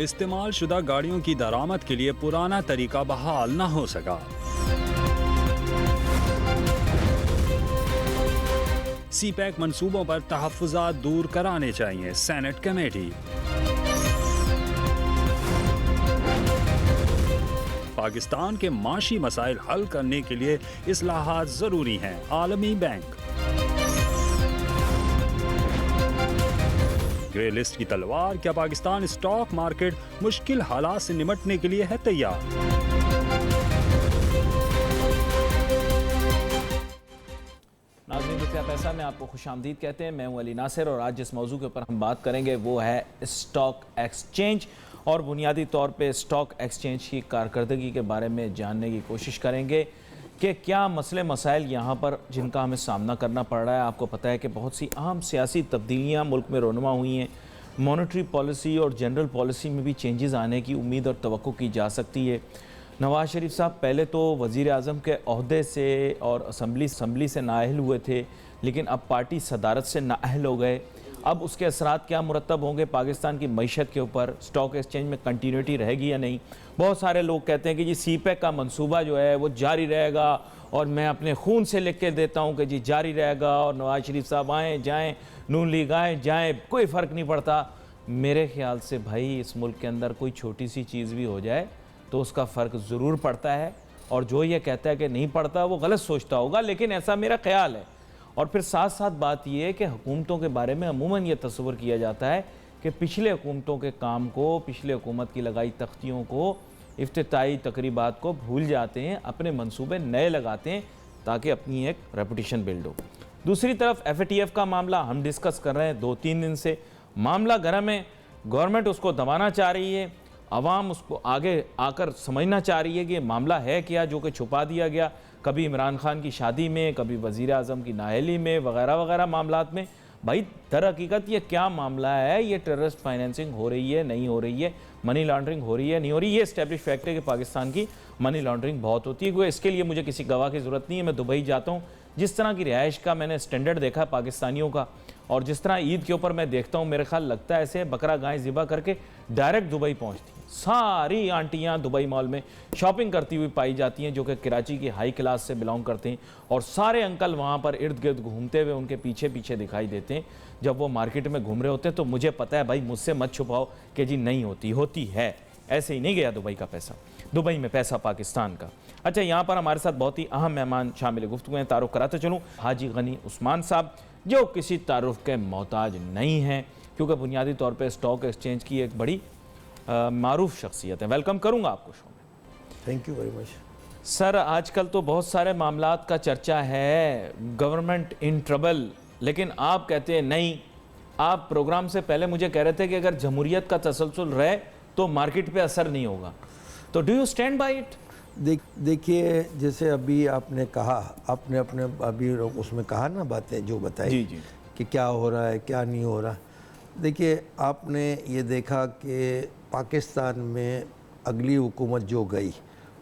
استعمال شدہ گاڑیوں کی درآمد کے لیے پرانا طریقہ بحال نہ ہو سکا۔ سی پیک منصوبوں پر تحفظات دور کرانے چاہیے، سینٹ کمیٹی۔ پاکستان کے معاشی مسائل حل کرنے کے لیے اصلاحات ضروری ہیں، عالمی بینک۔ گرے لسٹ کی تلوار، کیا پاکستان اسٹاک مارکیٹ مشکل حالات سے نمٹنے کے لیے ہے تیار؟ ناظرین دوسرا پیسہ میں آپ کو خوش آمدید کہتے ہیں، میں ہوں علی ناصر، اور آج جس موضوع کے اوپر ہم بات کریں گے وہ ہے اسٹاک ایکسچینج، اور بنیادی طور پہ اسٹاک ایکسچینج کی کارکردگی کے بارے میں جاننے کی کوشش کریں گے کہ کیا مسئلے مسائل یہاں پر جن کا ہمیں سامنا کرنا پڑ رہا ہے۔ آپ کو پتہ ہے کہ بہت سی اہم سیاسی تبدیلیاں ملک میں رونما ہوئی ہیں، مانیٹری پالیسی اور جنرل پالیسی میں بھی چینجز آنے کی امید اور توقع کی جا سکتی ہے۔ نواز شریف صاحب پہلے تو وزیر اعظم کے عہدے سے اور اسمبلی سے نااہل ہوئے تھے، لیکن اب پارٹی صدارت سے نااہل ہو گئے۔ اب اس کے اثرات کیا مرتب ہوں گے پاکستان کی معیشت کے اوپر؟ اسٹاک ایکسچینج میں کنٹینیوٹی رہے گی یا نہیں؟ بہت سارے لوگ کہتے ہیں کہ جی سی پیک کا منصوبہ جو ہے وہ جاری رہے گا، اور میں اپنے خون سے لکھ کے دیتا ہوں کہ جی جاری رہے گا، اور نواز شریف صاحب آئیں جائیں، نون لیگ آئیں جائیں، کوئی فرق نہیں پڑتا۔ میرے خیال سے بھائی اس ملک کے اندر کوئی چھوٹی سی چیز بھی ہو جائے تو اس کا فرق ضرور پڑتا ہے، اور جو یہ کہتا ہے کہ نہیں پڑتا وہ غلط سوچتا ہوگا، لیکن ایسا میرا خیال ہے۔ اور پھر ساتھ ساتھ بات یہ ہے کہ حکومتوں کے بارے میں عموماً یہ تصور کیا جاتا ہے کہ پچھلے حکومتوں کے کام کو، پچھلے حکومت کی لگائی تختیوں کو، افتتاحی تقریبات کو بھول جاتے ہیں، اپنے منصوبے نئے لگاتے ہیں تاکہ اپنی ایک ریپوٹیشن بلڈ ہو۔ دوسری طرف ایف اے ٹی ایف کا معاملہ ہم ڈسکس کر رہے ہیں 2-3 دن سے، معاملہ گرم ہے، گورنمنٹ اس کو دبانا چاہ رہی ہے، عوام اس کو آگے آ کر سمجھنا چاہ رہی ہے کہ یہ معاملہ ہے کیا جو کہ چھپا دیا گیا، کبھی عمران خان کی شادی میں، کبھی وزیر اعظم کی نااہلی میں، وغیرہ وغیرہ معاملات میں۔ بھائی در حقیقت یہ کیا معاملہ ہے؟ یہ ٹیررسٹ فائنینسنگ ہو رہی ہے، نہیں ہو رہی ہے؟ منی لانڈرنگ ہو رہی ہے، نہیں ہو رہی؟ یہ اسٹیبلش فیکٹ ہے کہ پاکستان کی منی لانڈرنگ بہت ہوتی ہے، کوئی اس کے لیے مجھے کسی گواہ کی ضرورت نہیں ہے۔ میں دبئی جاتا ہوں، جس طرح کی رہائش کا میں نے سٹینڈرڈ دیکھا ہے پاکستانیوں کا، اور جس طرح عید کے اوپر میں دیکھتا ہوں، میرے خیال لگتا ہے ایسے بکرا گائے ذبح کر کے ڈائریکٹ دبئی پہنچتی ہیں۔ ساری آنٹیاں دبئی مال میں شاپنگ کرتی ہوئی پائی جاتی ہیں، جو کہ کراچی کی ہائی کلاس سے بلانگ کرتے ہیں، اور سارے انکل وہاں پر ارد گرد گھومتے ہوئے ان کے پیچھے پیچھے دکھائی دیتے ہیں جب وہ مارکیٹ میں گھوم رہے ہوتے ہیں۔ تو مجھے پتہ ہے بھائی، مجھ سے مت چھپاؤ کہ جی نہیں ہوتی، ہوتی ہے، ایسے ہی نہیں گیا دبئی کا پیسہ، دبئی میں پیسہ پاکستان کا۔ اچھا، یہاں پر ہمارے ساتھ بہت ہی اہم مہمان شامل گفتگو ہیں، تعارف کراتے چلوں۔ حاجی غنی عثمان صاحب، جو کسی تعارف کے محتاج نہیں ہیں، کیونکہ بنیادی طور پہ اسٹاک ایکسچینج کی ایک بڑی معروف شخصیت ہے۔ ویلکم کروں گا آپ کو شو میں۔ تھینک یو ویری مچ سر، آج کل تو بہت سارے معاملات کا چرچا ہے، گورنمنٹ ان ٹربل، لیکن آپ کہتے ہیں نہیں۔ آپ پروگرام سے پہلے مجھے کہہ رہے تھے کہ اگر جمہوریت کا تسلسل رہے تو مارکیٹ پہ اثر نہیں ہوگا، تو do you stand by it? دیکھیے، جیسے ابھی آپ نے کہا، آپ نے اپنے ابھی اس میں کہا نا باتیں جو بتائی کہ کیا ہو رہا ہے کیا نہیں ہو رہا۔ دیکھیے، آپ نے یہ دیکھا کہ پاکستان میں اگلی حکومت جو گئی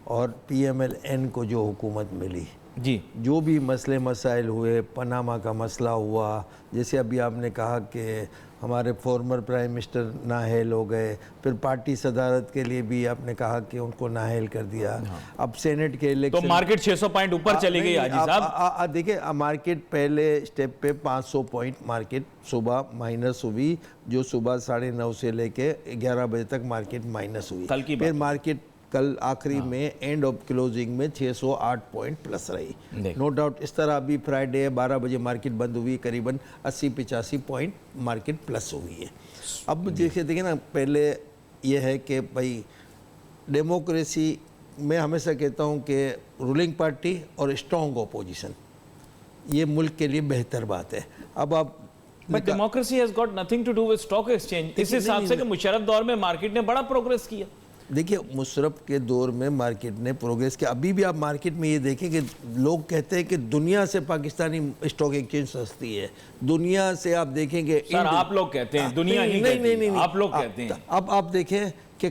اور پی ایم ایل این کو جو حکومت ملی، جی، جو بھی مسئلے مسائل ہوئے، پاناما کا مسئلہ ہوا، جیسے ابھی آپ نے کہا کہ ہمارے فارمر پرائم منسٹر نااہل ہو گئے، پھر پارٹی صدارت کے لیے بھی آپ نے کہا کہ ان کو نااہل کر دیا، اب سینٹ کے الیکشن تو مارکیٹ 600 پوائنٹ اوپر چلی گئی حاجی صاحب۔ دیکھیں، مارکیٹ پہلے سٹیپ پہ 500 پوائنٹ مارکیٹ صبح مائنس ہوئی، جو صبح 9:30 سے لے کے 11 بجے تک مارکیٹ مائنس ہوئی، پھر مارکیٹ کل آخری میں اینڈ آف کلوزنگ میں 608 پوائنٹ پلس رہی۔ نو ڈاؤٹ اس طرح ابھی فرائیڈے 12 بجے مارکیٹ بند ہوئی، قریباً 80-85 پوائنٹ مارکیٹ پلس ہوئی ہے۔ اب دیکھیں نا، پہلے یہ ہے کہ بھائی ڈیموکریسی میں ہمیشہ کہتا ہوں کہ رولنگ پارٹی اور اسٹرانگ اپوزیشن یہ ملک کے لیے بہتر بات ہے۔ اب آپ But democracy has got nothing to do with stock exchange۔ اس حساب سے کہ مشرف دور میں مارکیٹ نے بڑا پروگریس کیا۔ دیکھیے، مشرف کے دور میں مارکیٹ نے پروگریس کیا۔ ابھی بھی آپ مارکیٹ میں یہ دیکھیں کہ لوگ کہتے ہیں کہ دنیا سے پاکستانی اسٹاک ایکسچینج سستی ہے، دنیا سے آپ دیکھیں کہ سر آپ لوگ کہتے ہیں، دنیا نہیں، آپ لوگ کہتے ہیں۔ اب آپ دیکھیں کہ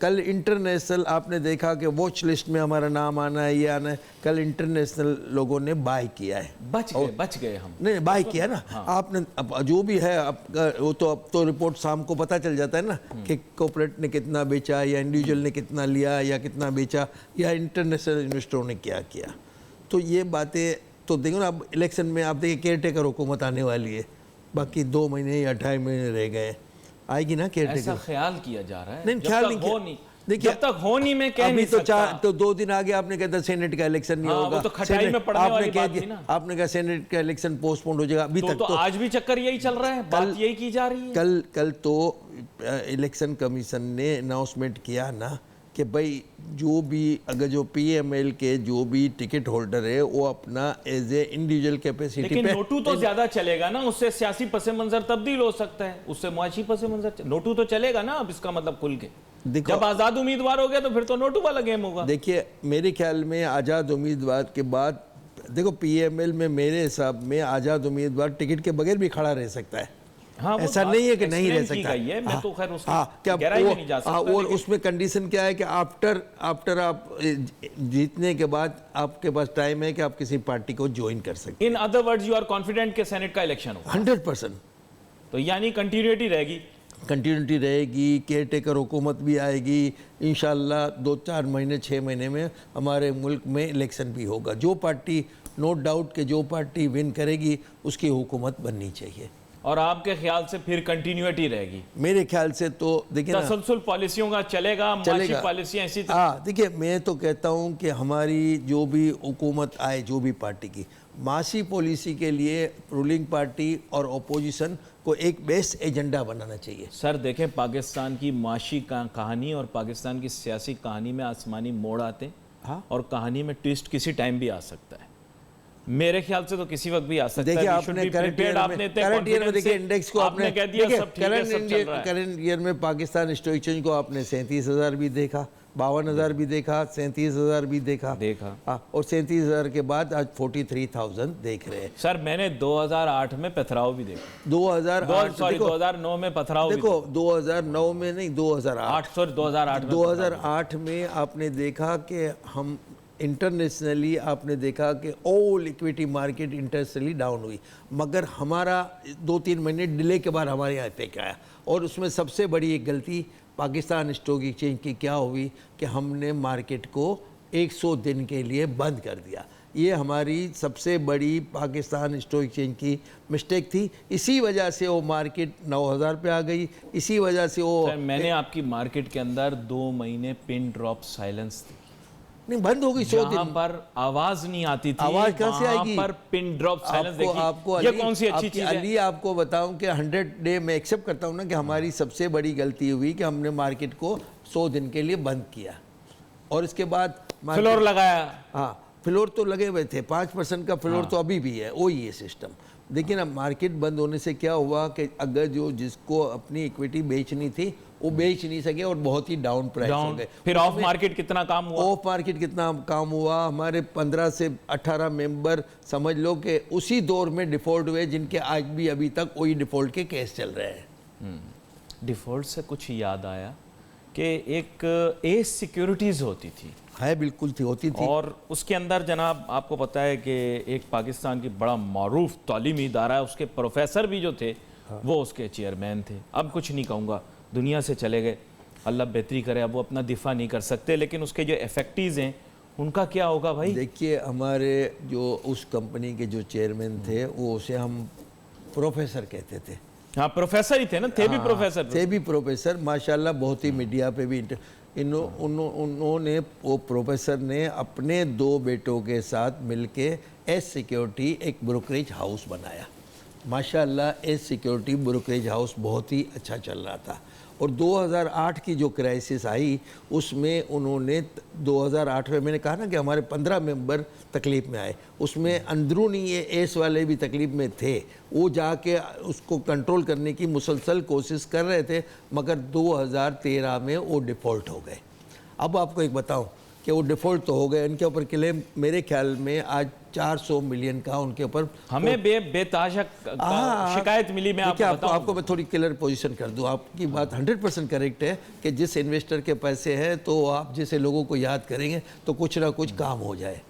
कल इंटरनेशनल आपने देखा कि वॉच लिस्ट में हमारा नाम आना है, ये आना है, कल इंटरनेशनल लोगों ने बाय किया है। बच गए हम। नहीं बाय किया ना। हाँ। आपने अब जो भी है आपका वो तो अब तो रिपोर्ट शाम को पता चल जाता है ना कि कॉर्पोरेट ने कितना बेचा या इंडिविजुअल ने कितना लिया या कितना बेचा या इंटरनेशनल इन्वेस्टरों ने क्या किया। तो ये बातें तो देखो ना, अब इलेक्शन में आप देखिए केयर टेकर हुकूमत आने वाली है, बाकी 2 महीने या 2.5 महीने रह गए, आएगी ना केयर टेकर। ऐसा ख्याल किया जा रहा है। नहीं ख्याल नहीं, देखिए जब तक हो नहीं मैं कह नहीं सकता। तो 2 दिन आगे आपने कहा था सेनेट का इलेक्शन नहीं होगा, तो खटाई में पड़ने वाली बात थी ना। आपने कहा सेनेट का इलेक्शन पोस्टपोन हो जाएगा। अभी तक तो आज भी चक्कर यही चल रहा है, बात यही की जा रही है। कल तो इलेक्शन कमीशन ने अनाउंसमेंट किया ना कि भाई जो भी अगर जो पीएमएल के जो भी टिकट होल्डर है वो अपना एज ए इंडिविजुअल कैपेसिटी लेकिन पे नोटू तो ज्यादा चलेगा ना, उससे सियासी पस मंजर तब्दील हो सकता है, उससे मुआशी पस मंजर। नोटू तो चलेगा ना अब, इसका मतलब खुल के जब आजाद उम्मीदवार हो गया तो फिर तो नोटू वाला गेम होगा। देखिए मेरे ख्याल में आजाद उम्मीदवार के बाद देखो पीएमएल में मेरे हिसाब में आजाद उम्मीदवार टिकट के बगैर भी खड़ा रह सकता है। हाँ, ऐसा नहीं है कि नहीं रह सकता है। मैं तो खैर क्या गहराई में नहीं जा सकता। और उसमें कंडीशन क्या है कि आफ्टर आप जीतने के बाद आपके पास टाइम है कि आप किसी पार्टी को ज्वाइन कर सकते। In other words you are confident कि सेनेट का इलेक्शन होगा 100%। तो यानी कंटिन्यूटी रहेगी, कंटिन्यूटी रहेगी, केयर टेकर हुकूमत भी आएगी इंशाल्लाह। 2-4 महीने 6 महीने में हमारे मुल्क में इलेक्शन भी होगा। जो पार्टी नो डाउट कि जो पार्टी विन करेगी उसकी हुकूमत बननी चाहिए। और आपके ख्याल से फिर कंटिन्यूटी रहेगी? मेरे ख्याल से तो देखिए तसलसल पॉलिसियों का चलेगा, माशी पॉलिसियां इसी तरह। हाँ देखिए मैं तो कहता हूँ कि हमारी जो भी हुकूमत आए जो भी पार्टी की, माशी पॉलिसी के लिए रूलिंग पार्टी और अपोजिशन को एक बेस्ट एजेंडा बनाना चाहिए। सर देखें, पाकिस्तान की माशी कहानी और पाकिस्तान की सियासी कहानी में आसमानी मोड़ आते हैं। हाँ? और कहानी में ट्विस्ट किसी टाइम भी आ सकता है। मेरे ख्याल से तो किसी वक्त भी आ सकता है। देखिए आपने करंट ईयर में देखिए इंडेक्स को आपने कह दिया सब ठीक है, सब चल रहा है। करंट ईयर में पाकिस्तान स्टॉक एक्सचेंज को आपने 37,000 भी देखा, 52,000 भी देखा, 37,000 भी देखा। और 37,000 के बाद आज 43,000 देख रहे हैं। सर मैंने 2008 में पथराव भी देखा। 2009 में पथराव देखो 2009 में नहीं 2008 में आपने देखा कि हम इंटरनेशनली आपने देखा कि all equity market internationally down हुई, मगर हमारा 2-3 महीने डिले के बाद हमारे यहाँ पे आया। और उसमें सबसे बड़ी एक गलती पाकिस्तान स्टॉक एक्सचेंज की क्या हुई कि हमने मार्केट को 100 दिन के लिए बंद कर दिया। ये हमारी सबसे बड़ी पाकिस्तान स्टॉक एक्सचेंज की मिस्टेक थी। इसी वजह से वो मार्केट 9,000 पे आ गई। इसी वजह से वो मैंने आपकी मार्केट के अंदर 2 महीने पिन ड्रॉप साइलेंस थी, नहीं बंद हो गई 100 दिन पर आवाज नहीं आती थी। आवाज कहां से आएगी? पर पिन ड्रॉप साइलेंस देखिए, आपको ये कौन सी अच्छी चीज है? अली आपको बताऊं कि 100 डे में एक्सेप्ट करता हूं ना कि हमारी सबसे बड़ी गलती हुई कि हमने मार्केट को 100 दिन के लिए बंद किया और इसके बाद फ्लोर लगाया। हाँ फ्लोर तो लगे हुए थे, 5% का फ्लोर तो अभी भी है, वही है सिस्टम। देखिए ना मार्केट बंद होने से क्या हुआ कि अगर जिसको अपनी इक्विटी बेचनी थी वो बेच नहीं सके और बहुत ही डाउन प्राइस हो गए। फिर ऑफ मार्केट कितना काम हुआ? ऑफ मार्केट कितना काम हुआ? हमारे 15 से 18 मेंबर समझ लो कि उसी दौर में डिफॉल्ट हुए, जिनके आज भी अभी तक वही डिफॉल्ट के केस चल रहे हैं। डिफॉल्ट से कुछ याद आया कि एक एस सिक्योरिटीज होती थी। है बिल्कुल थी, होती थी। और उसके अंदर जनाब आपको पता है कि एक पाकिस्तान की बड़ा मारूफ तालीमी इदारा है, उसके प्रोफेसर भी जो थे वो उसके चेयरमैन थे। अब कुछ नहीं कहूँगा, दुनिया से चले गए, अल्लाह बेहतरी करे, अब वो अपना दिफा नहीं कर सकते, लेकिन उसके जो इफेक्टिव्स हैं उनका क्या होगा भाई? देखिए हमारे जो उस कंपनी के जो चेयरमैन थे वो उसे हम प्रोफेसर कहते थे। हाँ प्रोफेसर ही थे ना, थे भी प्रोफेसर थे भी प्रोफेसर माशाल्लाह, बहुत ही मीडिया पे भी उन्होंने वो प्रोफेसर ने अपने 2 बेटों के साथ मिलके एस सिक्योरिटी एक ब्रोकरेज हाउस बनाया। माशाल्लाह एस सिक्योरिटी ब्रोकरेज हाउस बहुत ही अच्छा चल रहा था। और 2008 की जो क्राइसिस आई उसमें उन्होंने 2008 में मैंने कहा ना कि हमारे 15 मेंबर तकलीफ़ में आए, उसमें अंदरूनी ये एस वाले भी तकलीफ़ में थे। वो जाके उसको कंट्रोल करने की मुसलसल कोशिश कर रहे थे, मगर 2013 में वो डिफ़ॉल्ट हो गए। अब आपको एक बताऊं कि वो डिफ़ॉल्ट तो हो गए, उनके ऊपर क्लेम मेरे ख्याल में आज 400 मिलियन का उनके ऊपर हमें बेतहाशा शिकायत मिली। मैं आपको मैं थोड़ी क्लियर पोजीशन कर दूं। आपकी बात 100% करेक्ट है कि जिस इन्वेस्टर के पैसे हैं तो आप जैसे लोगों को याद करेंगे तो कुछ ना कुछ काम हो जाए।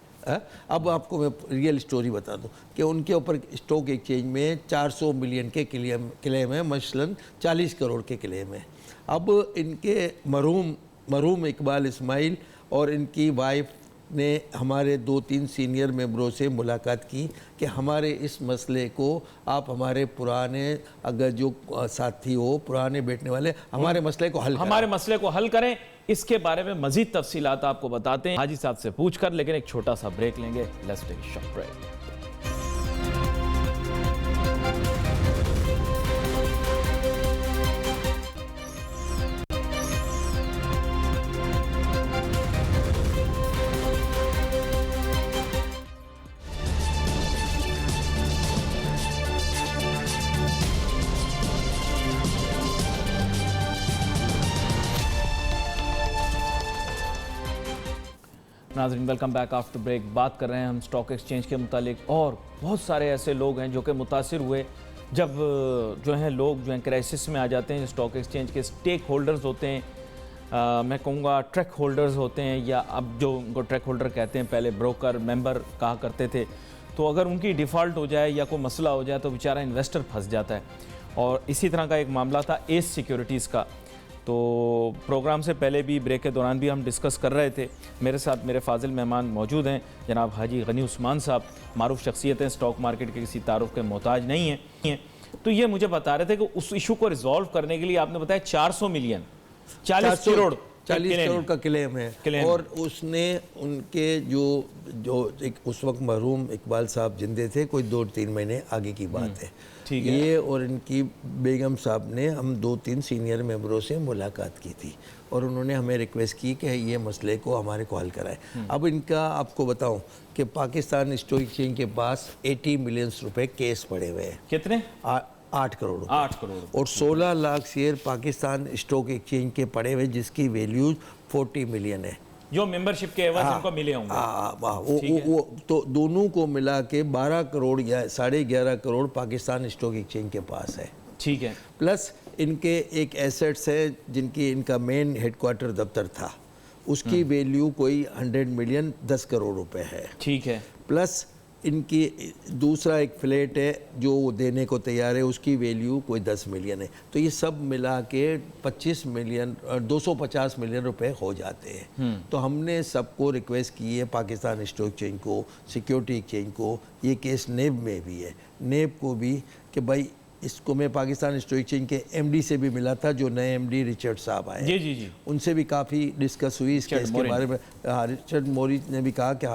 अब आपको मैं रियल स्टोरी बता दूं कि उनके ऊपर स्टॉक एक्सचेंज में 400 मिलियन के क्लेम है, मसलन 40 करोड़ के क्लेम है। अब इनके मरहूम इकबाल इस्माइल और इनकी वाइफ ने हमारे 2-3 सीनियर मेंबरों से मुलाकात की कि हमारे इस मसले को आप हमारे पुराने अगर जो साथी हो, पुराने बैठने वाले, हमारे मसले को हल करें। इसके बारे में मजीद तफसीलात आपको बताते हैं हाजी साहब से पूछकर, लेकिन एक छोटा सा ब्रेक लेंगे। Let's take a short break. नाज़रीन, वेलकम बैक आफ्टर ब्रेक। बात कर रहे हैं हम स्टॉक एक्सचेंज के मुतालिक, और बहुत सारे ऐसे लोग हैं जो कि मुतासिर हुए जब जो हैं लोग जो हैं क्राइसिस में आ जाते हैं। स्टॉक एक्सचेंज के स्टेक होल्डर्स होते हैं, मैं कहूँगा ट्रैक होल्डर्स होते हैं, या अब जो उनको ट्रैक होल्डर कहते हैं, पहले ब्रोकर मेंबर कहा करते थे। तो अगर उनकी डिफ़ॉल्ट हो जाए या कोई मसला हो जाए तो बेचारा इन्वेस्टर फंस जाता है। और इसी तरह का एक मामला था एस सिक्योरिटीज़ का। तो प्रोग्राम से पहले भी, ब्रेक के दौरान भी हम डिस्कस कर रहे थे। मेरे साथ मेरे फाजिल मेहमान मौजूद हैं, जनाब हाजी गनी उस्मान साहब, मारूफ शख्सियत हैं, स्टॉक मार्केट के किसी तारुफ के मोहताज नहीं हैं। तो ये मुझे बता रहे थे कि उस इशू को रिजॉल्व करने के लिए आपने बताया 400 मिलियन 40 करोड़ का क्लेम है। और उसने उनके जो एक उस वक्त मरहूम इकबाल साहब जिंदे थे, कोई 2-3 महीने आगे की बात है, ये और इनकी बेगम साहब ने हम 2-3 सीनियर मेंबरों से मुलाकात की थी और उन्होंने हमें रिक्वेस्ट की कि ये मसले को हमारे को हल कराए। अब इनका आपको बताऊं कि पाकिस्तान स्टॉक एक्सचेंज के पास 80 मिलियन रुपए केस पड़े हुए हैं। कितने? 8 करोड़। 8 करोड़ और 16 lakh share Pakistan stock exchange के पड़े हुए, जिसकी वैल्यू 40 मिलियन है, जो मेंबरशिप के एवज इनको मिले होंगे। वो तो दोनों को मिला के 12 करोड़ या 11.5 करोड़ पाकिस्तान स्टॉक एक्सचेंज के पास है। ठीक है। प्लस इनके एक एसेट्स है जिनकी इनका मेन हेडक्वार्टर दफ्तर था, उसकी वैल्यू कोई 100 मिलियन 10 करोड़ रुपए है। ठीक है। प्लस इनकी दूसरा एक फ्लैट है जो वो देने को तैयार है, उसकी वैल्यू कोई 10 मिलियन है। तो ये सब मिला के 25 मिलियन 250 मिलियन रुपए हो जाते हैं। तो हमने सबको रिक्वेस्ट की है, पाकिस्तान स्टॉक एक्सचेंज को, सिक्योरिटी एक्सचेंज को, ये केस नेब में भी है, नेब को भी, कि भाई इसको मैं पाकिस्तान स्टॉक एक्सचेंज के एमडी से भी मिला था, जो नए एमडी रिचर्ड साहब आए। जी। उनसे भी काफ़ी डिस्कस हुई इस केस के बारे में। रिचर्ड मोरिस ने भी कहा कि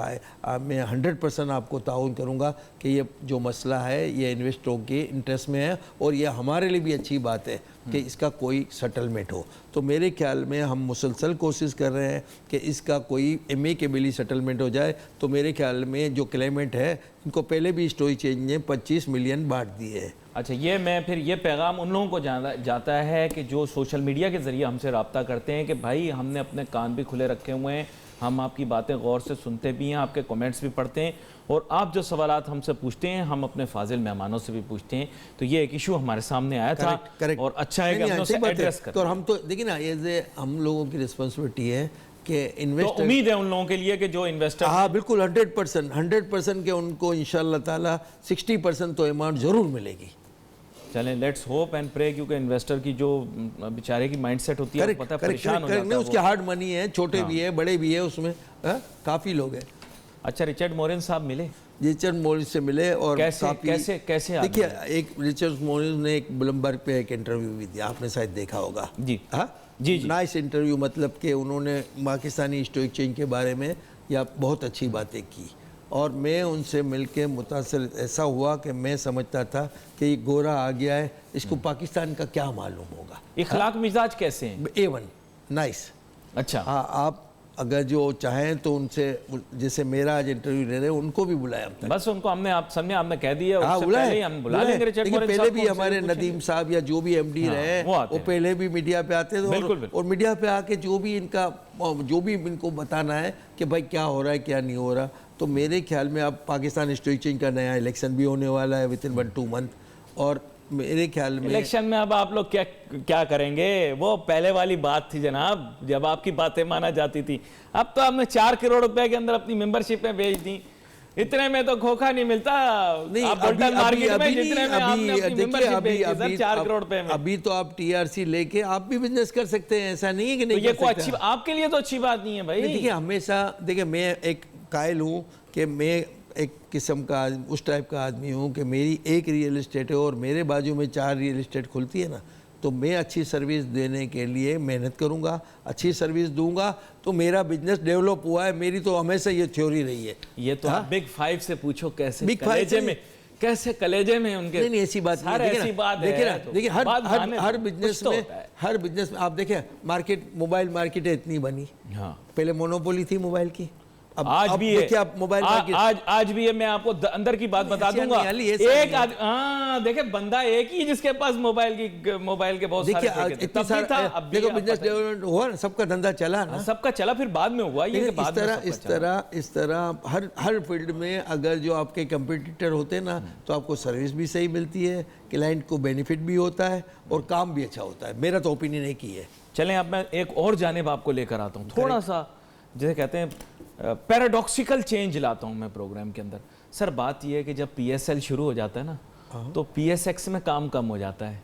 मैं 100% आपको ताउन करूंगा कि ये जो मसला है ये इन्वेस्टरों के इंटरेस्ट में है और ये हमारे लिए भी अच्छी बात है कि इसका कोई सेटलमेंट हो। तो मेरे ख्याल में हम मुसलसल कोशिश कर रहे हैं कि इसका कोई एमिकेबली सेटलमेंट हो जाए। तो मेरे ख्याल में जो क्लेमेंट है, इनको पहले भी स्टॉक एक्सचेंज ने 25 मिलियन बांट दिए है। अच्छा, ये पैगाम उन लोगों को जाता है कि जो सोशल मीडिया के ज़रिए हमसे रब्ता करते हैं कि भाई हमने अपने कान भी खुले रखे हुए हैं, हम आपकी बातें गौर से सुनते भी हैं, आपके कमेंट्स भी पढ़ते हैं, और आप जो सवालात हमसे पूछते हैं हम अपने फाजिल मेहमानों से भी पूछते हैं। तो ये एक इशू हमारे सामने आया था। करेक्ट। और अच्छा है कि हम उसे एड्रेस करें। तो हम तो देखिए ना, ये हम लोगों की रिस्पॉन्सिबिलिटी है कि इन्वेस्टर, तो उम्मीद है उन लोगों के लिए कि जो इन्वेस्टर, हाँ बिल्कुल 100% के उनको इंशाल्लाह ताला 60% तो अमाउंट ज़रूर मिलेगी। चलें, लेट्स होप एंड प्रे, क्योंकि इन्वेस्टर की जो बेचारे की माइंडसेट होती है, पता परेशान हो जाता है। उसके हार्ड मनी है, छोटे भी है, बड़े भी है, उसमें काफ़ी लोग हैं। अच्छा, रिचर्ड मोरिस साहब मिले? रिचर्ड मोरिस से मिले और कैसे देखिए, एक रिचर्ड मोरिस ने एक ब्लूमबर्ग पे एक इंटरव्यू भी दिया, आपने शायद देखा होगा। जी जी। नाइस इंटरव्यू, मतलब कि उन्होंने पाकिस्तानी स्टॉक एक्सचेंज के बारे में या बहुत अच्छी बातें की, और मैं उनसे मिलके मुतासर ऐसा हुआ कि मैं समझता था कि ये गोरा आ गया है, इसको पाकिस्तान का क्या मालूम होगा। इखलाक मिजाज कैसे हैं? A1 nice. अच्छा। हाँ, अगर जो चाहें तो उनसे, जैसे मेरा आज इंटरव्यू ले रहे हैं, उनको भी बुलाया अब तक। बस उनको हमने आप सामने आपने कह दिया, हाँ, उससे पहले ही हम बुला लेंगे रिचर्ड मॉरेन पहले साहब भी को, हमारे नदीम साहब या जो भी एमडी रहे वो पहले भी मीडिया पे आते थे और मीडिया पे आके जो भी इनको बताना है कि भाई क्या हो रहा है क्या नहीं हो रहा। तो मेरे ख्याल में अब पाकिस्तान स्टॉक एक्सचेंज का नया इलेक्शन भी होने वाला है विद इन 1-2 मंथ, और मेरे ख्याल में इलेक्शन में अब आप लोग क्या करेंगे? वो पहले वाली बात थी जनाब, जब आपकी बातें माना जाती थी। अब तो आपने 4 करोड़ रुपए के अंदर अपनी मेंबरशिपें बेच दी, इतने में तो खोखा नहीं मिलता। नहीं, आप बुल्टन मार्केट में जितने में आपने अपनी मेंबरशिप बेच दी सर 4 करोड़ रुपए में। अभी तो आप टीआरसी लेके आप भी बिजनेस कर सकते हैं, ऐसा नहीं है कि नहीं। तो ये कोई अच्छी, आपके लिए तो अच्छी बात नहीं है भाई। देखिए हमेशा देखिए, मैं एक कायल हूँ कि मैं एक किस्म का उस टाइप का आदमी हूँ कि मेरी एक रियल एस्टेट है और मेरे बाजू में 4 रियल एस्टेट खुलती है ना, तो मैं अच्छी सर्विस देने के लिए मेहनत करूंगा, अच्छी सर्विस दूंगा तो मेरा बिजनेस डेवलप हुआ है। मेरी तो हमेशा ये थ्योरी रही है। ये तो आप बिग 5 से पूछो कैसे कैसे कलेजे में उनके। नहीं ऐसी बात नहीं, ऐसी बात देखिए ना, देखिए हर बिजनेस में आप देखिए, मार्केट मोबाइल मार्केट इतनी बनी, पहले मोनोपोली थी मोबाइल की, आज भी है। आप मोबाइल आज भी है। मैं आपको अंदर की बात बता दूंगा, एक देखिए बंदा एक ही जिसके पास मोबाइल के बहुत सारे देखो बिजनेस डेवलपमेंट हुआ ना, सबका धंधा चला ना, सबका चला, फिर बाद में हुआ ये। इस तरह हर फील्ड में अगर जो आपके कंपटीटर होते हैं ना, तो आपको सर्विस भी सही मिलती है, क्लाइंट को बेनिफिट भी होता है और काम भी अच्छा होता है। मेरा तो ओपिनियन एक ही है। चलें अब मैं एक और जानिब आपको लेकर आता हूँ, थोड़ा सा जैसे कहते हैं पैराडॉक्सिकल चेंज लाता हूं मैं प्रोग्राम के अंदर। सर बात यह है कि जब पीएसएल शुरू हो जाता है ना, तो पीएसएक्स में काम कम हो जाता है,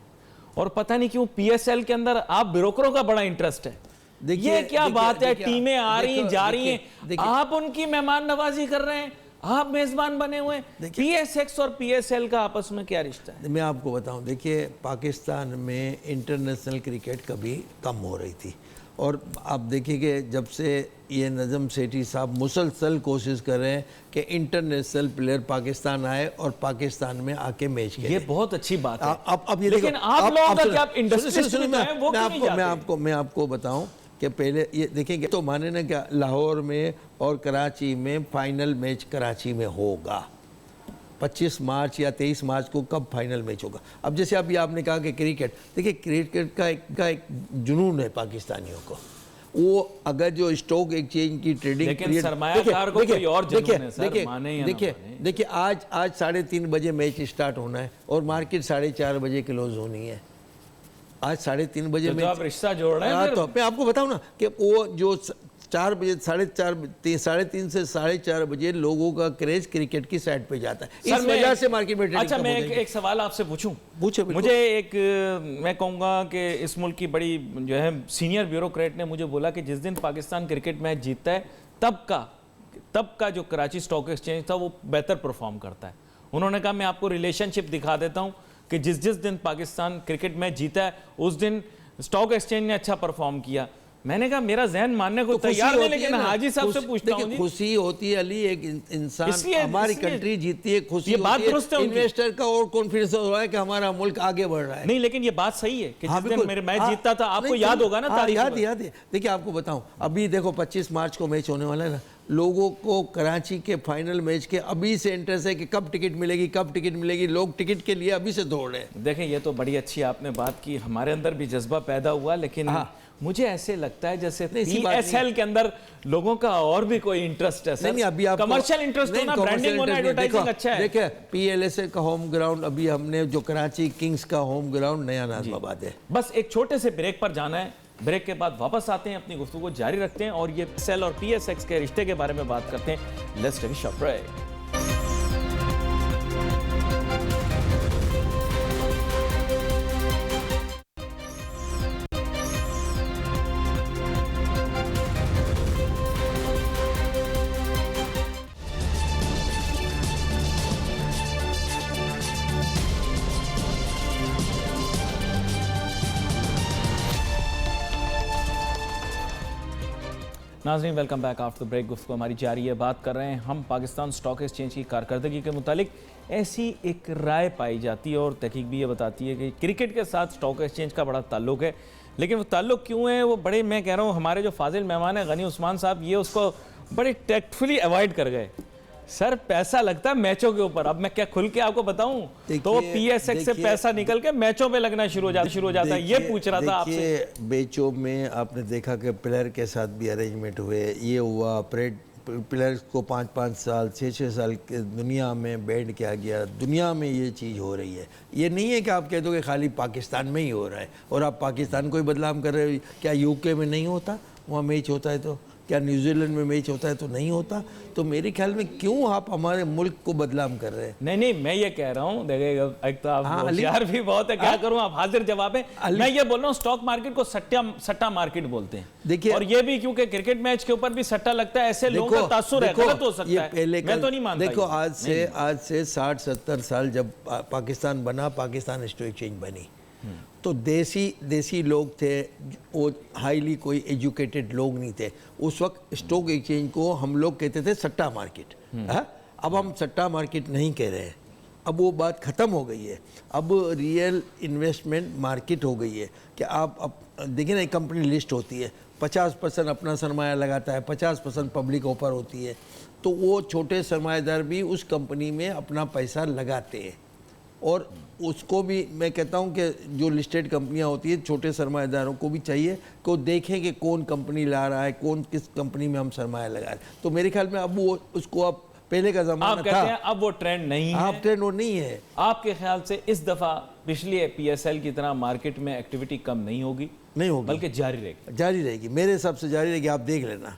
और पता नहीं क्यों पीएसएल के अंदर आप ब्रोकरों का बड़ा इंटरेस्ट है। ये क्या बात है? टीमें आ रही हैं जा रही हैं, आप उनकी मेहमान नवाजी कर रहे हैं, आप मेजबान बने हुए। पीएसएक्स और पीएसएल का आपस में क्या रिश्ता है? मैं आपको बताऊं, देखिए पाकिस्तान में इंटरनेशनल क्रिकेट कभी कम हो रही थी, और आप देखिए कि जब से ये नजम सेठी साहब मुसलसल कोशिश कर रहे हैं कि इंटरनेशनल प्लेयर पाकिस्तान आए और पाकिस्तान में आके मैच खेले। ये बहुत अच्छी बात है। अब ये लेकिन आप लोगों का क्या इंडस्ट्री में है, वो क्यों नहीं जाते? मैं आपको बताऊं कि पहले ये देखेंगे तो माने ना क्या, लाहौर में और कराची में फाइनल मैच कराची में होगा 25 मार्च या 23 मार्च को। कब फाइनल मैच होगा? अब जैसे अभी आपने कहा कि क्रिकेट, देखिए क्रिकेट का एक जुनून है पाकिस्तानियों को। वो अगर जो स्टॉक एक्सचेंज की ट्रेडिंग, लेकिन सरमायाकार को कोई और जुनून है सर, माने या ना माने। देखिए आज 3:30 बजे मैच स्टार्ट होना है और मार्केट 4:30 बजे क्लोज होनी है। आज 3:30 बजे तो आप रिश्ता जोड़ रहे हैं। तो मैं आपको बताऊं ना कि वो जो 4 बजे 3:30 से 4:30 बजे लोगों का क्रेज क्रिकेट की साइड पे जाता है, इस वजह से मार्केट में ट्रेडिंग। अच्छा मैं एक सवाल आपसे पूछूं? पूछे। मुझे मैं कहूँगा कि इस मुल्क की बड़ी जो है सीनियर ब्यूरोक्रेट ने मुझे बोला कि जिस दिन पाकिस्तान क्रिकेट मैच जीतता है तब का जो कराची स्टॉक एक्सचेंज था वो बेहतर परफॉर्म करता है। उन्होंने कहा मैं आपको रिलेशनशिप दिखा देता हूँ कि जिस दिन पाकिस्तान क्रिकेट मैच जीता है उस दिन स्टॉक एक्सचेंज ने अच्छा परफॉर्म किया। मैंने कहा मेरा जहन मानने को तैयार नहीं, लेकिन हाजी साहब से पूछता हूं। खुशी होती है अली, एक इंसान, हमारी कंट्री जीतती है, खुशी ये बात होती है, इन्वेस्टर का और कॉन्फिडेंस हो रहा है कि हमारा मुल्क आगे बढ़ रहा है। नहीं लेकिन ये बात सही है कि जिस दिन मेरे मैच जीतता था, आपको याद होगा ना तारीख? याद है। देखिए आपको बताऊं, अभी देखो 25 मार्च को मैच होने वाला है ना, लोगों को कराची के फाइनल मैच के अभी से इंटरेस्ट है कि कब टिकट मिलेगी। लोग टिकट के लिए अभी से दौड़ रहे हैं। देखें ये तो बड़ी अच्छी आपने बात की, हमारे अंदर भी जज्बा पैदा हुआ, लेकिन मुझे ऐसे लगता है जैसे पीएसएल के अंदर लोगों का और भी कोई इंटरेस्ट है। नहीं अभी आप कमर्शियल इंटरेस्ट होना, ब्रांडिंग होना, एडवर्टाइजिंग अच्छा है। देखिए पीएलएसए का होम ग्राउंड अभी हमने जो कराची किंग्स का होम ग्राउंड नया नाज़िमाबाद है। बस एक छोटे से ब्रेक पर जाना है, ब्रेक के बाद वापस आते हैं, अपनी गुफ्तगू जारी रखते हैं और ये पीएसएल और पीएसएक्स के रिश्ते के बारे में बात करते हैं। Let's take a short break. नाज़रीन वेलकम बैक आफ्टर ब्रेक। गुफ्तगू हमारी जारी है, बात कर रहे हैं हम पाकिस्तान स्टॉक एक्सचेंज की कारकर्दगी के मुतालिक। ऐसी एक राय पाई जाती है और तहकीक भी ये बताती है कि क्रिकेट के साथ स्टॉक एक्सचेंज का बड़ा ताल्लुक है। لیکن وہ تعلق کیوں ہے وہ بڑے, میں کہہ رہا ہوں ہمارے جو فاضل مہمان ہیں غنی عثمان صاحب, یہ اس کو بڑے ٹیکٹفلی ایوائڈ کر گئے. سر پیسہ لگتا ہے میچوں کے اوپر, اب میں کیا کھل کے آپ کو بتاؤں, تو وہ پی ایس ایکس سے پیسہ نکل کے میچوں پہ لگنا شروع ہو جاتا ہے. یہ پوچھ رہا تھا آپ سے. میچوں میں آپ نے دیکھا کہ پلیئر کے ساتھ بھی ارینجمنٹ ہوئے, یہ ہوا پلیئرز کو 5-5 سال 6-6 سال کے دنیا میں بینڈ کیا گیا. دنیا میں یہ چیز ہو رہی ہے. یہ نہیں ہے کہ آپ کہہ دو کہ خالی پاکستان میں ہی ہو رہا ہے اور آپ پاکستان کو ہی بدنام کر رہے ہو. کیا یو کے میں نہیں ہوتا, وہاں میچ ہوتا ہے تو؟ کیا نیوزی لینڈ میں میچ ہوتا ہے تو نہیں ہوتا؟ تو میرے خیال میں کیوں آپ ہمارے ملک کو بدنام کر رہے ہیں؟ نہیں میں یہ کہہ رہا ہوں, دیکھیں ایک تو آپ ہوشیار بھی بہت ہے, کیا کروں, آپ حاضر جواب ہے. میں یہ بول رہا ہوں سٹاک مارکیٹ کو سٹا مارکیٹ بولتے ہیں. دیکھیے, اور یہ بھی کیونکہ کرکٹ میچ کے اوپر بھی سٹا لگتا ہے, ایسے لوگوں کا تاثر ہے, غلط ہو سکتا ہے, میں تو نہیں مانتا. دیکھو آج سے 60-70 سال جب پاکستان بنا, پاکستان اسٹاک ایکسچینج بنی, تو دیسی لوگ تھے, وہ ہائیلی کوئی ایجوکیٹڈ لوگ نہیں تھے. اس وقت اسٹاک ایکسچینج کو ہم لوگ کہتے تھے سٹا مارکیٹ. اب ہم سٹا مارکیٹ نہیں کہہ رہے ہیں, اب وہ بات ختم ہو گئی ہے. اب ریئل انویسٹمنٹ مارکیٹ ہو گئی ہے کہ آپ دیکھیں نا, ایک کمپنی لسٹ ہوتی ہے, 50% اپنا سرمایہ لگاتا ہے, 50% پبلک آفر ہوتی ہے, تو وہ چھوٹے سرمایہ دار بھی اس کمپنی میں اپنا پیسہ لگاتے ہیں. اور اس کو بھی میں کہتا ہوں کہ جو لسٹڈ کمپنیاں ہوتی ہیں, چھوٹے سرمایہ داروں کو بھی چاہیے کہ وہ دیکھیں کہ کون کمپنی لا رہا ہے, کس کمپنی میں ہم سرمایہ لگا رہے ہیں. تو میرے خیال میں اب وہ اس کو اب پہلے کا زمانہ تھا, آپ کہتے ہیں اب وہ ٹرینڈ نہیں ہے. اب ٹرینڈ وہ نہیں ہے. آپ کے خیال سے اس دفعہ پچھلی پی ایس ایل کی طرح مارکیٹ میں ایکٹیویٹی کم نہیں ہوگی, بلکہ جاری رہے گی. میرے حساب سے جاری رہے گی, آپ دیکھ لینا.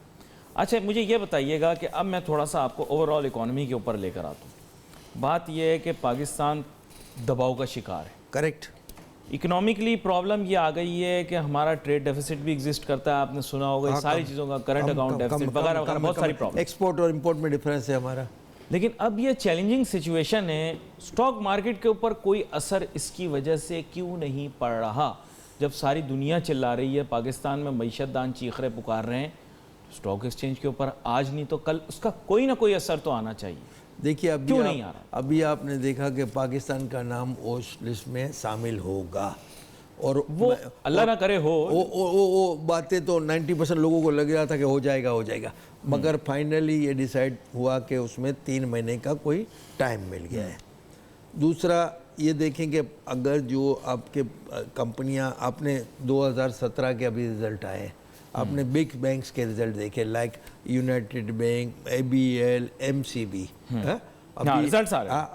اچھا مجھے یہ بتائیے گا کہ اب میں تھوڑا سا آپ کو اوور آل اکانومی کے اوپر لے کر آتا ہوں. بات یہ ہے کہ پاکستان دباؤ کا شکار ہے. کریکٹ. اکنامکلی پرابلم یہ آ گئی ہے کہ ہمارا ٹریڈ ڈیفیسٹ بھی ایگزسٹ کرتا ہے, آپ نے سنا ہوگا اس ساری چیزوں کا, کرنٹ اکاؤنٹ ڈیفیسٹ وغیرہ وغیرہ, بہت ساری پرابلم. ایکسپورٹ اور امپورٹ میں ڈیفرنس ہے ہمارا. لیکن اب یہ چیلنجنگ سچویشن ہے, سٹاک مارکیٹ کے اوپر کوئی اثر اس کی وجہ سے کیوں نہیں پڑ رہا؟ جب ساری دنیا چلا رہی ہے, پاکستان میں معیشت دان چیخرے پکار رہے ہیں, سٹاک ایکسچینج کے اوپر آج نہیں تو کل اس کا کوئی نہ کوئی اثر تو آنا چاہیے. دیکھیے ابھی آپ نے دیکھا کہ پاکستان کا نام اس لسٹ میں شامل ہوگا, اور وہ اللہ نہ کرے ہو, وہ باتیں تو 90% لوگوں کو لگ رہا تھا کہ ہو جائے گا, مگر فائنلی یہ ڈیسائیڈ ہوا کہ اس میں 3 مہینے کا کوئی ٹائم مل گیا ہے. دوسرا یہ دیکھیں کہ اگر جو آپ کے کمپنیاں, آپ نے 2017 کے ابھی رزلٹ آئے, آپ نے بگ بینکس کے رزلٹ دیکھے, like United Bank, A B L, M C B,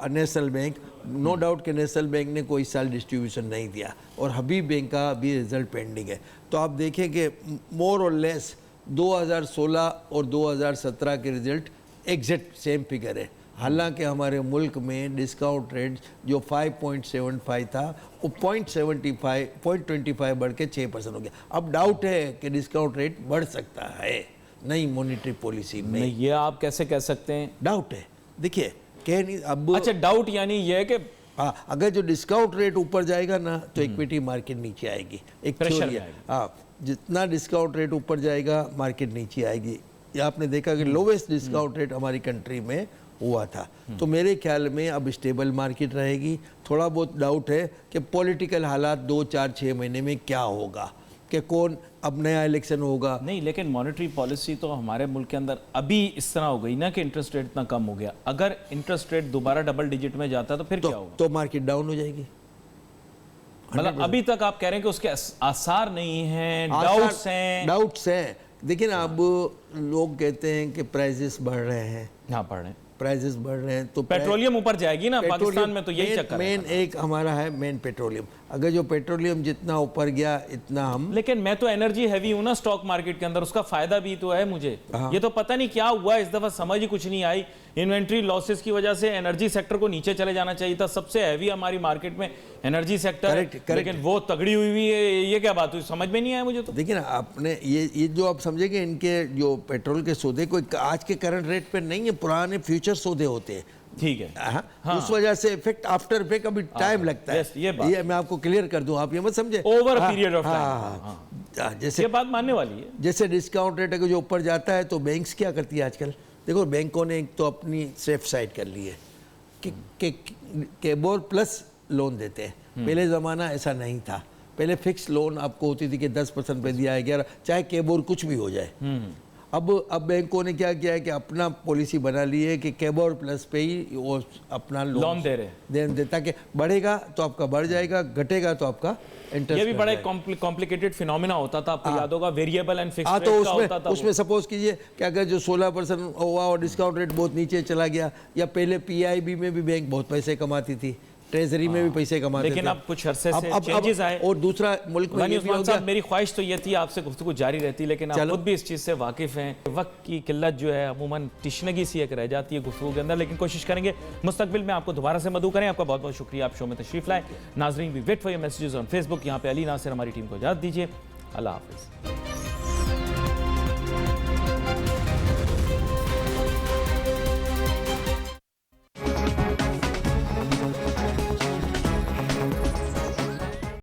National Bank. No doubt کہ نیشنل بینک نے کوئی سال ڈسٹریبیوشن نہیں دیا, اور حبیب بینک کا بھی رزلٹ پینڈنگ ہے. تو آپ دیکھیں کہ مور اور لیس 2016 اور 2017 کے رزلٹ ایگزیکٹ سیم فگر ہے. حالانکہ ہمارے ملک میں ڈسکاؤنٹ ریٹ جو 5.75 تھا وہ 0.25 بڑھ کے 6% ہو گیا. اب ڈاؤٹ ہے کہ ڈسکاؤنٹ ریٹ بڑھ سکتا ہے نئی مونیٹری پالیسی میں. یہ آپ کیسے کہہ سکتے ہیں؟ ڈاؤٹ ہے. دیکھیے کہہ نہیں اب. اچھا ڈاؤٹ یعنی یہ ہے کہ اگر جو ڈسکاؤنٹ ریٹ اوپر جائے گا نا تو ایکویٹی مارکیٹ نیچے آئے گی. ایک تھیوری ہے, جتنا ڈسکاؤنٹ ریٹ اوپر جائے گا مارکیٹ نیچے آئے گی. یہ آپ نے دیکھا کہ لویسٹ ڈسکاؤنٹ ریٹ ہماری کنٹری میں ہوا تھا. تو میرے خیال میں اب اسٹیبل مارکیٹ رہے گی. تھوڑا بہت ڈاؤٹ ہے کہ پولیٹیکل حالات 2-4-6 مہینے میں کیا ہوگا, کہ کون اب نیا الیکشن ہوگا. نہیں, لیکن مانیٹری پالیسی تو ہمارے ملک کے اندر ابھی اس طرح ہو گئی نا کہ انٹرسٹ ریٹ اتنا کم ہو گیا. اگر انٹرسٹ ریٹ دوبارہ ڈبل ڈیجٹ میں جاتا تو پھر کیا ہوگا؟ تو مارکیٹ ڈاؤن ہو جائے گی. مطلب ابھی تک آپ کہہ رہے ہیں کہ اس کے آثار نہیں ہیں, ڈاؤٹس ہیں. دیکھیں نا, اب لوگ کہتے ہیں کہ پرائزز بڑھ رہے ہیں. ہاں بڑھ رہے ہیں, پرائزز بڑھ رہے ہیں تو پیٹرولیم اوپر جائے گی نا. پاکستان میں تو یہی چکر ہے. مین ایک ہمارا ہے مین پیٹرولیم. اگر جو پیٹرولیم جتنا اوپر گیا اتنا ہم. لیکن میں تو انرجی ہیوی ہوں نا سٹاک مارکیٹ کے اندر, اس کا فائدہ بھی تو ہے مجھے. یہ تو پتہ نہیں کیا ہوا اس دفعہ, سمجھ ہی کچھ نہیں آئی. انوینٹری لاسز کی وجہ سے انرجی سیکٹر کو نیچے چلے جانا چاہیے تھا. سب سے ہیوی ہماری مارکیٹ میں انرجی سیکٹر, لیکن وہ تگڑی ہوئی ہے. یہ کیا بات ہوئی, سمجھ میں نہیں آیا مجھے. تو دیکھیں نا, آپ نے یہ جو آپ سمجھے کہ ان کے جو پیٹرول کے سودے کوئی آج کے کرنٹ ریٹ پہ نہیں ہے, پرانے فیوچر سودے ہوتے ہیں. ٹھیک ہے, اس وجہ سے افیکٹ آفٹر افیکٹ ابھی ٹائم لگتا ہے. یہ میں آپ کو کلیئر کر دوں, آپ یہ مت سمجھے. اوور پیریڈ آف ٹائم, جیسے یہ بات ماننے والی ہے. جیسے ڈسکاؤنٹ ریٹ اگر جو اوپر جاتا ہے تو بینکس کیا کرتی ہے آج کل. دیکھو بینکوں نے ایک تو اپنی سیف سائڈ کر لی ہے کہ بور پلس لون دیتے ہیں. پہلے زمانہ ایسا نہیں تھا. पहले फिक्स लोन आपको होती थी कि 10% पे दिया है 11, चाहे केबोर कुछ भी हो जाए। अब बैंकों ने क्या किया है कि अपना पॉलिसी बना ली है कि केबोर प्लस पे ही वो अपना लोन दे रहे देता कि बढ़ेगा तो आपका बढ़ जाएगा, घटेगा तो आपका इंटरेस्ट। ये भी बड़ा कॉम्प्लिकेटेड फिनोमिना होता था, आपको याद होगा, वेरिएबल एंड फिक्स्ड रेट तो का होता था। उसमें सपोज कीजिए कि अगर जो 16% हुआ और डिस्काउंट रेट बहुत नीचे चला गया, या पहले पीआईबी में भी बैंक बहुत पैसे कमाती थी, ट्रेजरी में भी पैसे कमाते थे, लेकिन अब कुछ अरसे से चेंजेस आए। और दूसरा मुल्क में ये भी हो गया। मेरी ख्वाहिश तो ये थी आपसे गुफ्तगू जारी रहती, लेकिन आप खुद भी इस चीज़ से वाकिफ़ हैं, वक्त की किल्लत जो है अमूमन टिशनगी सी एक रह जाती है गुफ्तगू के अंदर, लेकिन कोशिश करेंगे मुस्तकबिल में आपको दोबारा से मदऊ करें। आपका बहुत बहुत शुक्रिया, आप शो में तशरीफ लाए। नाजरीन, we wait for your messages on Facebook. यहाँ पे अली नासिर हमारी टीम को इजाज़त दीजिए। अल्लाह हाफिज़।